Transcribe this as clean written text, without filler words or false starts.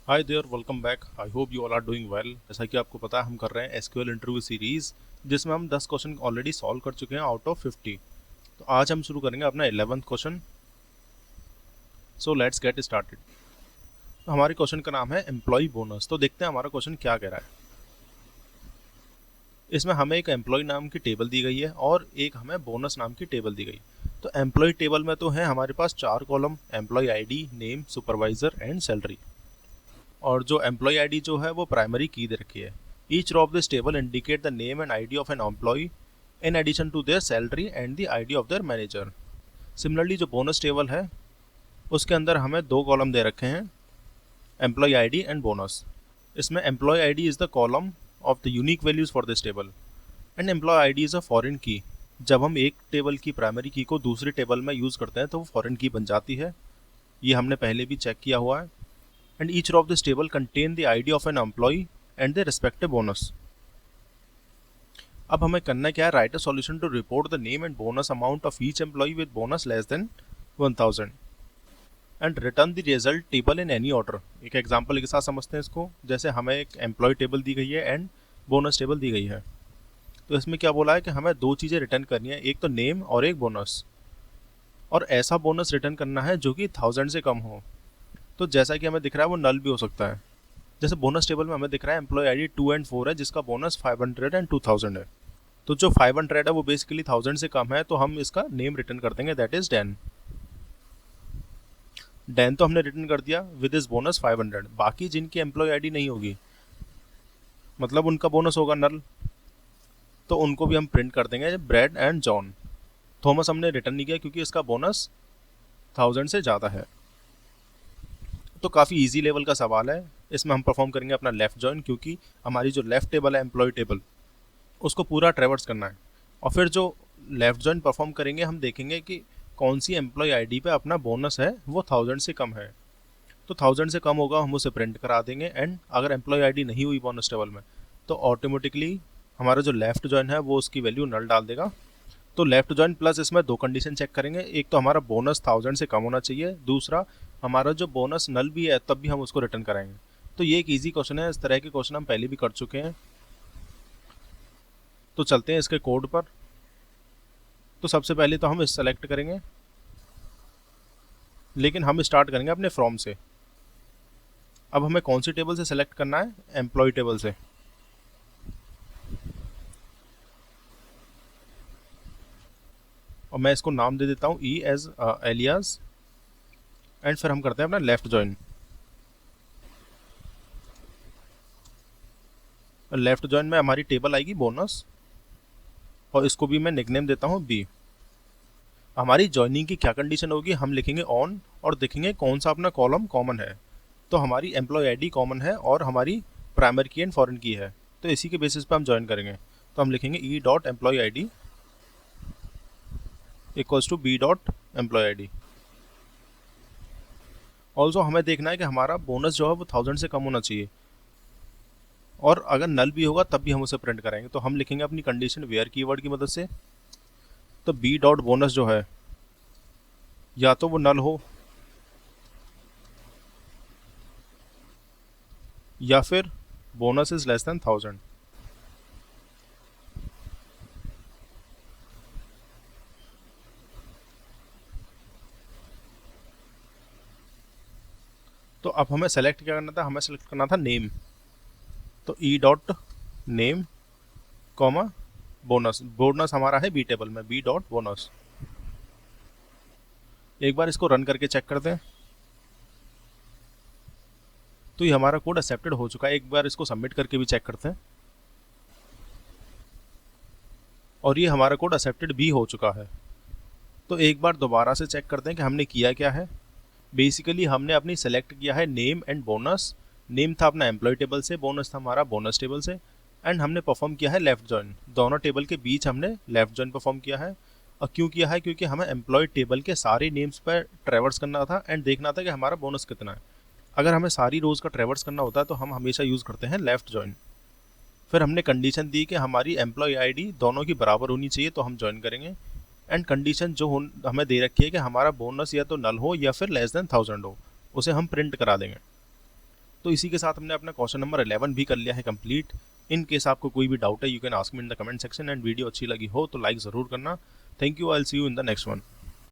Hi there, welcome back. I hope you all are doing well. जैसा कि आपको पता है, हम कर रहे हैं एसक्यूएल इंटरव्यू सीरीज, जिसमें हम 10 क्वेश्चन ऑलरेडी सॉल्व कर चुके हैं आउट ऑफ 50। तो आज हम शुरू करेंगे अपना 11th question. So let's get started. तो हमारे क्वेश्चन का नाम है एम्प्लॉय बोनस। तो देखते हैं हमारा क्वेश्चन क्या कह रहा है। इसमें हमें एक एम्प्लॉय नाम की टेबल दी गई है और एक हमें बोनस नाम की टेबल दी गई। तो एम्प्लॉय टेबल में तो है हमारे पास 4 column: employee ID, name, supervisor and salary. और जो एम्प्लॉय आईडी जो है वो प्राइमरी की दे रखी है। Each row of this table indicate the name and ID of an employee in addition to their salary and the ID of their manager. Similarly जो बोनस टेबल है उसके अंदर हमें 2 कॉलम दे रखे हैं: एम्प्लॉय आईडी एंड बोनस। इसमें employee ID is the column of the unique values for this table and employee ID is a foreign key. जब हम एक टेबल की प्राइमरी की को दूसरी टेबल में यूज़ करते हैं तो वो फॉरेन की बन जाती है। ये हमने पहले भी चेक किया हुआ है। And each row of this table contain the ID of an employee and their respective bonus. अब हमें करना क्या है? Write a solution to report the name and bonus amount of each employee with bonus less than 1000 and return the result table in any order. एक example के साथ समझते हैं इसको। जैसे हमें एक एम्प्लॉय टेबल दी गई है एंड बोनस टेबल दी गई है। तो इसमें क्या बोला है कि हमें 2 चीज़ें रिटर्न करनी है, एक तो नेम और एक बोनस। और ऐसा बोनस रिटर्न करना है जो कि 1000 से कम हो। तो जैसा कि हमें दिख रहा है वो नल भी हो सकता है। जैसे बोनस टेबल में हमें दिख रहा है एम्प्लॉय आईडी 2 एंड 4 है, जिसका बोनस 500 एंड 2000 है। तो जो 500 है वो बेसिकली 1000 से कम है, तो हम इसका नेम रिटर्न कर देंगे, दैट इज डैन। डैन तो हमने रिटर्न कर दिया विद इज बोनस 500। बाकी जिनकी एम्प्लॉय आईडी नहीं होगी, मतलब उनका बोनस होगा नल, तो उनको भी हम प्रिंट कर देंगे ब्रैड एंड जॉन। थॉमस हमने रिटर्न नहीं किया क्योंकि इसका बोनस 1000 से ज़्यादा है। तो काफ़ी इजी लेवल का सवाल है। इसमें हम परफॉर्म करेंगे अपना लेफ्ट जॉइन, क्योंकि हमारी जो लेफ्ट टेबल है एम्प्लॉय टेबल, उसको पूरा ट्रेवर्स करना है। और फिर जो लेफ्ट जॉइन परफॉर्म करेंगे हम देखेंगे कि कौन सी एम्प्लॉय आईडी पे अपना बोनस है वो 1000 से कम है। तो 1000 से कम होगा, हम उसे प्रिंट करा देंगे। एंड अगर एम्प्लॉय आईडी नहीं हुई बोनस टेबल में, तो ऑटोमेटिकली हमारा जो लेफ्ट जॉइन है वो उसकी वैल्यू नल डाल देगा। तो लेफ्ट जॉइन प्लस इसमें 2 कंडीशन चेक करेंगे। एक तो हमारा बोनस 1000 से कम होना चाहिए, दूसरा हमारा जो बोनस नल भी है तब भी हम उसको रिटर्न कराएंगे। तो ये एक इजी क्वेश्चन है। इस तरह के क्वेश्चन हम पहले भी कर चुके हैं। तो चलते हैं इसके कोड पर। तो सबसे पहले तो हम इस सेलेक्ट करेंगे, लेकिन हम स्टार्ट करेंगे अपने फ्रॉम से। अब हमें कौन सी टेबल से सेलेक्ट करना है? एम्प्लॉय टेबल से। और मैं इसको नाम दे देता हूँ ई एज एलियास। एंड फिर हम करते हैं अपना लेफ्ट जॉइन। लेफ्ट जॉइन में हमारी टेबल आएगी बोनस, और इसको भी मैं निकनेम देता हूँ बी। हमारी जॉइनिंग की क्या कंडीशन होगी? हम लिखेंगे ऑन और देखेंगे कौन सा अपना कॉलम कॉमन है। तो हमारी एम्प्लॉय आईडी कॉमन है और हमारी प्राइमरी की एंड फॉरेन की है, तो इसी के बेसिस पे हम ज्वाइन करेंगे। तो हम लिखेंगे E dot employee ID equals to B dot employee ID. Also हमें देखना है कि हमारा बोनस जो है वो 1000 से कम होना चाहिए, और अगर नल भी होगा तब भी हम उसे प्रिंट कराएंगे। तो हम लिखेंगे अपनी कंडीशन वेयर कीवर्ड की मदद से। तो बी डॉट बोनस जो है या तो वो नल हो या फिर बोनस इज लेस देन 1000। तो अब हमें सेलेक्ट क्या करना था? हमें सेलेक्ट करना था नेम। तो E dot name comma bonus. Bonus हमारा है बी टेबल में, बी डॉट बोनस। एक बार इसको रन करके चेक करते हैं। तो ये हमारा कोड एक्सेप्टेड हो चुका है। एक बार इसको सबमिट करके भी चेक करते हैं, और ये हमारा कोड एक्सेप्टेड भी हो चुका है। तो एक बार दोबारा से चेक करते हैं कि हमने किया क्या है। बेसिकली हमने अपनी सेलेक्ट किया है नेम एंड बोनस। नेम था अपना एम्प्लॉय टेबल से, बोनस था हमारा बोनस टेबल से। एंड हमने परफॉर्म किया है लेफ्ट जॉइन। दोनों टेबल के बीच हमने लेफ्ट जॉइन परफॉर्म किया है। और क्यों किया है? क्योंकि हमें एम्प्लॉय टेबल के सारे नेम्स पर ट्रेवर्स करना था एंड देखना था कि हमारा बोनस कितना है। अगर हमें सारी रोज़ का ट्रेवर्स करना होता है तो हम हमेशा यूज़ करते हैं लेफ्ट जॉइन। फिर हमने कंडीशन दी कि हमारी एम्प्लॉय आईडी दोनों की बराबर होनी चाहिए, तो हम ज्वाइन करेंगे। एंड कंडीशन जो हमें दे रखी है कि हमारा बोनस या तो नल हो या फिर लेस देन 1000 हो, उसे हम प्रिंट करा देंगे। तो इसी के साथ हमने अपना क्वेश्चन नंबर 11 भी कर लिया है कंप्लीट। इन केस आपको कोई भी डाउट है, you can ask me in the comment section, and video अच्छी लगी हो तो लाइक ज़रूर करना। Thank you, I will see you in the next one.